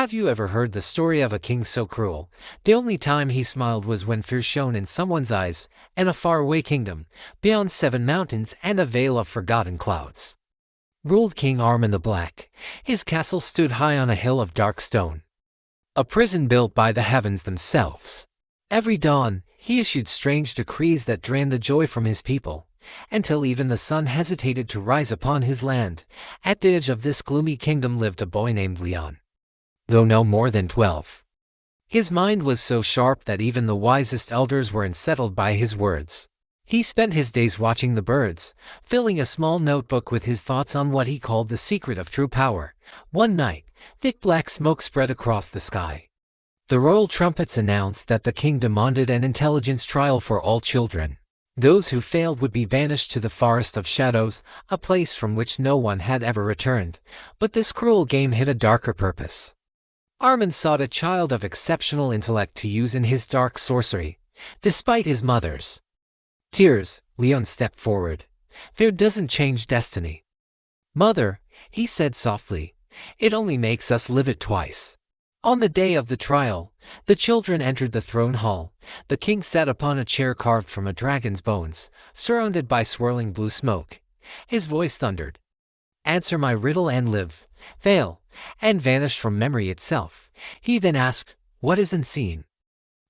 Have you ever heard the story of a king so cruel? The only time he smiled was when fear shone in someone's eyes, and a faraway kingdom, beyond 7 mountains and a veil of forgotten clouds, ruled King Armin the Black. His castle stood high on a hill of dark stone, a prison built by the heavens themselves. Every dawn, he issued strange decrees that drained the joy from his people, until even the sun hesitated to rise upon his land. At the edge of this gloomy kingdom lived a boy named Leon, though no more than 12. His mind was so sharp that even the wisest elders were unsettled by his words. He spent his days watching the birds, filling a small notebook with his thoughts on what he called the secret of true power. One night, thick black smoke spread across the sky. The royal trumpets announced that the king demanded an intelligence trial for all children. Those who failed would be banished to the forest of shadows, a place from which no one had ever returned. But this cruel game hid a darker purpose. Armin sought a child of exceptional intellect to use in his dark sorcery. Despite his mother's tears, Leon stepped forward. Fear doesn't change destiny. Mother, he said softly, it only makes us live it twice. On the day of the trial, the children entered the throne hall. The king sat upon a chair carved from a dragon's bones, surrounded by swirling blue smoke. His voice thundered, "Answer my riddle and live." Fail, and vanished from memory itself. He then asked, "What is unseen,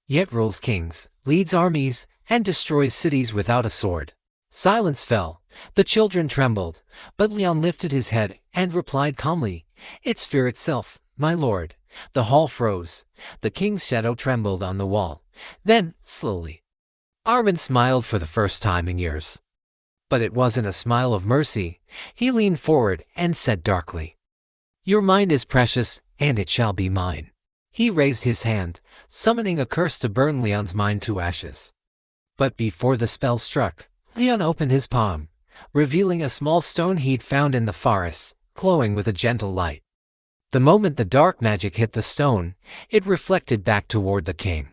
yet rules kings, leads armies, and destroys cities without a sword?" Silence fell. The children trembled, but Leon lifted his head and replied calmly, "It's fear itself, my lord." The hall froze. The king's shadow trembled on the wall. Then, slowly, Armin smiled for the first time in years. But it wasn't a smile of mercy. He leaned forward and said darkly, "Your mind is precious, and it shall be mine." He raised his hand, summoning a curse to burn Leon's mind to ashes. But before the spell struck, Leon opened his palm, revealing a small stone he'd found in the forest, glowing with a gentle light. The moment the dark magic hit the stone, it reflected back toward the king.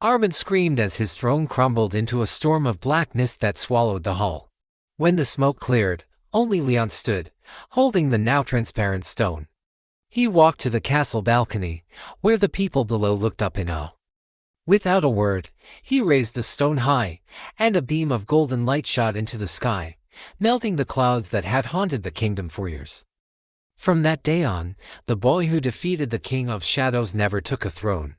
Armin screamed as his throne crumbled into a storm of blackness that swallowed the hall. When the smoke cleared, only Leon stood, holding the now transparent stone. He walked to the castle balcony, where the people below looked up in awe. Without a word, he raised the stone high, and a beam of golden light shot into the sky, melting the clouds that had haunted the kingdom for years. From that day on, the boy who defeated the King of Shadows never took a throne.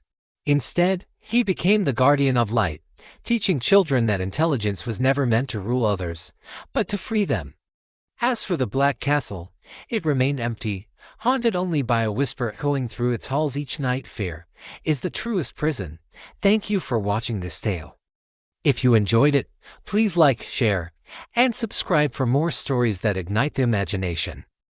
Instead, he became the guardian of light, teaching children that intelligence was never meant to rule others, but to free them. As for the Black Castle, it remained empty, haunted only by a whisper echoing through its halls each night. Fear is the truest prison. Thank you for watching this tale. If you enjoyed it, please like, share, and subscribe for more stories that ignite the imagination.